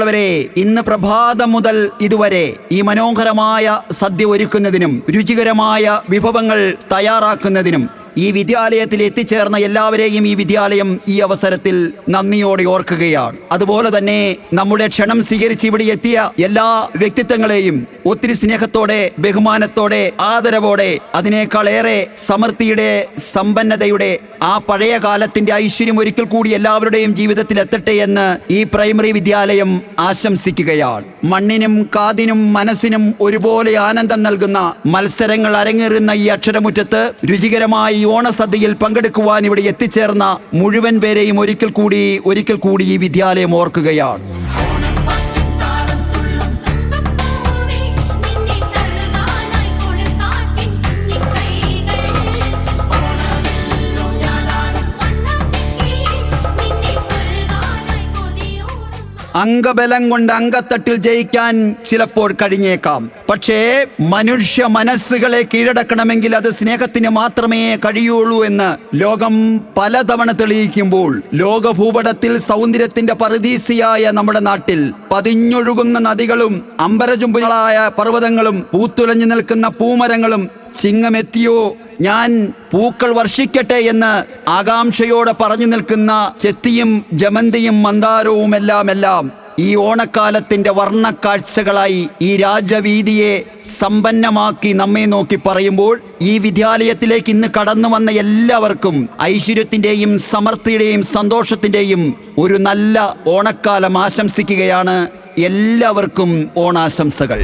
പ്രിയപ്പെട്ടവരെ, ഇന്ന് പ്രഭാതം മുതൽ ഇതുവരെ ഈ മനോഹരമായ സദ്യ ഒരുക്കുന്നതിനും രുചികരമായ വിഭവങ്ങൾ തയ്യാറാക്കുന്നതിനും ഈ വിദ്യാലയത്തിൽ എത്തിച്ചേർന്ന എല്ലാവരെയും ഈ വിദ്യാലയം ഈ അവസരത്തിൽ നന്ദിയോടെ ഓർക്കുകയാണ്. അതുപോലെ തന്നെ നമ്മുടെ ക്ഷണം സ്വീകരിച്ച് ഇവിടെ എത്തിയ എല്ലാ വ്യക്തിത്വങ്ങളെയും ഒത്തിരി സ്നേഹത്തോടെ, ബഹുമാനത്തോടെ, ആദരവോടെ, അതിനേക്കാളേറെ സമൃദ്ധിയുടെ, സമ്പന്നതയുടെ, ആ പഴയ കാലത്തിന്റെ ഐശ്വര്യം ഒരിക്കൽ കൂടി എല്ലാവരുടെയും ജീവിതത്തിൽ എത്തട്ടെ എന്ന് ഈ പ്രൈമറി വിദ്യാലയം ആശംസിക്കുകയാണ്. മണ്ണിനും കാതിനും മനസ്സിനും ഒരുപോലെ ആനന്ദം നൽകുന്ന മത്സരങ്ങൾ അരങ്ങേറുന്ന ഈ അക്ഷരമുറ്റത്ത് രുചികരമായി ഓണസദ്യയിൽ പങ്കെടുക്കുവാൻ ഇവിടെ എത്തിച്ചേർന്ന മുഴുവൻ പേരെയും ഒരിക്കൽ കൂടി ഈ വിദ്യാലയം ഓർക്കുകയാണ്. അംഗബലം കൊണ്ട് അംഗത്തട്ടിൽ ജയിക്കാൻ ചിലപ്പോൾ കഴിഞ്ഞേക്കാം. പക്ഷേ മനുഷ്യ മനസ്സുകളെ കീഴടക്കണമെങ്കിൽ അത് സ്നേഹത്തിന് മാത്രമേ കഴിയുള്ളൂ എന്ന് ലോകം പലതവണ തെളിയിക്കുമ്പോൾ, ലോകഭൂപടത്തിൽ സൗന്ദര്യത്തിന്റെ പറുദീസയായ നമ്മുടെ നാട്ടിൽ പതിഞ്ഞൊഴുകുന്ന നദികളും അമ്പരചുംബികളായ പർവ്വതങ്ങളും പൂത്തുലഞ്ഞു നിൽക്കുന്ന പൂമരങ്ങളും ചിങ്ങമെത്തിയോ ഞാൻ പൂക്കൾ വർഷിക്കട്ടെ എന്ന് ആകാംക്ഷയോടെ പറഞ്ഞു നിൽക്കുന്ന ചെത്തിയും ജമന്തിയും മന്ദാരവുമെല്ലാം ഈ ഓണക്കാലത്തിന്റെ വർണ്ണക്കാഴ്ചകളായി ഈ രാജവീതിയെ സമ്പന്നമാക്കി നമ്മെ നോക്കി പറയുമ്പോൾ, ഈ വിദ്യാലയത്തിലേക്ക് ഇന്ന് കടന്നു വന്ന എല്ലാവർക്കും ഐശ്വര്യത്തിന്റെയും സമൃദ്ധിയുടെയും സന്തോഷത്തിന്റെയും ഒരു നല്ല ഓണക്കാലം ആശംസിക്കുകയാണ്. എല്ലാവർക്കും ഓണാശംസകൾ.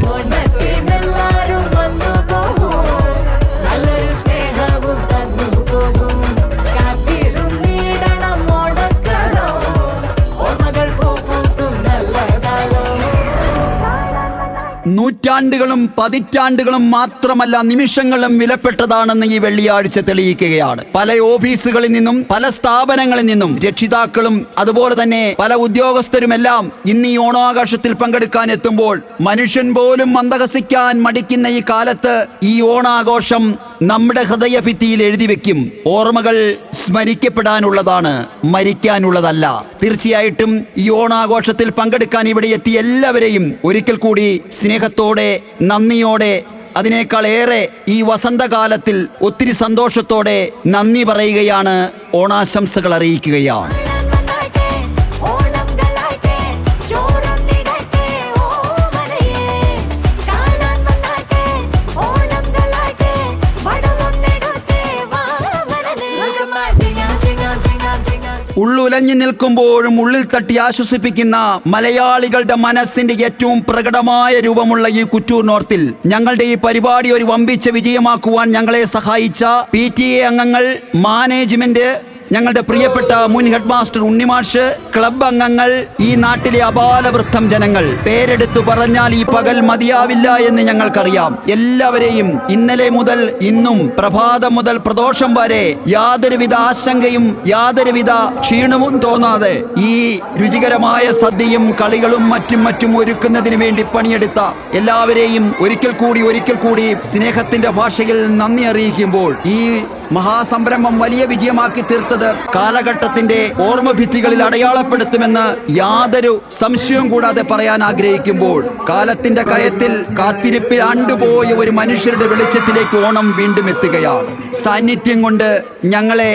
നൂറ്റാണ്ടുകളും പതിറ്റാണ്ടുകളും മാത്രമല്ല, നിമിഷങ്ങളും വിലപ്പെട്ടതാണെന്ന് ഈ വെള്ളിയാഴ്ച തെളിയിക്കുകയാണ്. പല ഓഫീസുകളിൽ നിന്നും, പല സ്ഥാപനങ്ങളിൽ നിന്നും രക്ഷിതാക്കളും അതുപോലെ തന്നെ പല ഉദ്യോഗസ്ഥരുമെല്ലാം ഇന്ന് ഈ ഓണാഘോഷത്തിൽ പങ്കെടുക്കാൻ എത്തുമ്പോൾ മനുഷ്യൻ പോലും മന്ദഹസിക്കാൻ മടിക്കുന്ന ഈ കാലത്ത് ഈ ഓണാഘോഷം നമ്മുടെ ഹൃദയഭിത്തിയിൽ എഴുതി വെക്കും. ഓർമ്മകൾ സ്മരിക്കപ്പെടാനുള്ളതാണ്, മരിക്കാനുള്ളതല്ല. തീർച്ചയായിട്ടും ഈ ഓണാഘോഷത്തിൽ പങ്കെടുക്കാൻ ഇവിടെ എത്തിയ എല്ലാവരെയും ഒരിക്കൽ കൂടി സ്നേഹത്തോടെ, നന്ദിയോടെ, അതിനേക്കാളേറെ ഈ വസന്തകാലത്തിൽ ഒത്തിരി സന്തോഷത്തോടെ നന്ദി പറയുകയാണ്, ഓണാശംസകൾ അറിയിക്കുകയാണ്. ഉള്ളുലഞ്ഞു നിൽക്കുമ്പോഴും ഉള്ളിൽ തട്ടി ആശ്വസിപ്പിക്കുന്ന മലയാളികളുടെ മനസ്സിന്റെ ഏറ്റവും പ്രകടമായ രൂപമുള്ള ഈ കുറ്റൂർ നോർത്തിൽ ഞങ്ങളുടെ ഈ പരിപാടി ഒരു വമ്പിച്ച വിജയമാക്കുവാൻ ഞങ്ങളെ സഹായിച്ച PTA അംഗങ്ങൾ, മാനേജ്മെന്റ്, ഞങ്ങളുടെ പ്രിയപ്പെട്ട മുൻ ഹെഡ് മാസ്റ്റർ ഉണ്ണിമാഷ്, ക്ലബ് അംഗങ്ങൾ, ഈ നാട്ടിലെ അപാലവൃദ്ധം ജനങ്ങൾ, പേരെടുത്തു പറഞ്ഞാൽ ഈ പകൽ മതിയാവില്ല എന്ന് ഞങ്ങൾക്കറിയാം. എല്ലാവരെയും ഇന്നലെ മുതൽ ഇന്നും പ്രഭാതം മുതൽ പ്രദോഷം വരെ യാതൊരുവിധ ആശങ്കയും യാതൊരുവിധ ക്ഷീണവും തോന്നാതെ ഈ രുചികരമായ സദ്യയും കളികളും മറ്റും ഒരുക്കുന്നതിന് വേണ്ടി പണിയെടുത്ത എല്ലാവരെയും ഒരിക്കൽ കൂടി സ്നേഹത്തിന്റെ ഭാഷയിൽ നന്ദി അറിയിക്കുമ്പോൾ, ഈ മഹാസംരംഭം വലിയ വിജയമാക്കി തീർത്തത് കാലഘട്ടത്തിന്റെ ഓർമ്മഭിത്തികളിൽ അടയാളപ്പെടുത്തുമെന്ന് യാതൊരു സംശയവും കൂടാതെ പറയാൻ ആഗ്രഹിക്കുമ്പോൾ, കാലത്തിന്റെ കയത്തിൽ കാത്തിരിപ്പിൽ ആണ്ടുപോയ ഒരു മനുഷ്യരുടെ വെളിച്ചത്തിലേക്ക് ഓണം വീണ്ടും എത്തുകയാണ്. സാന്നിധ്യം കൊണ്ട് ഞങ്ങളെ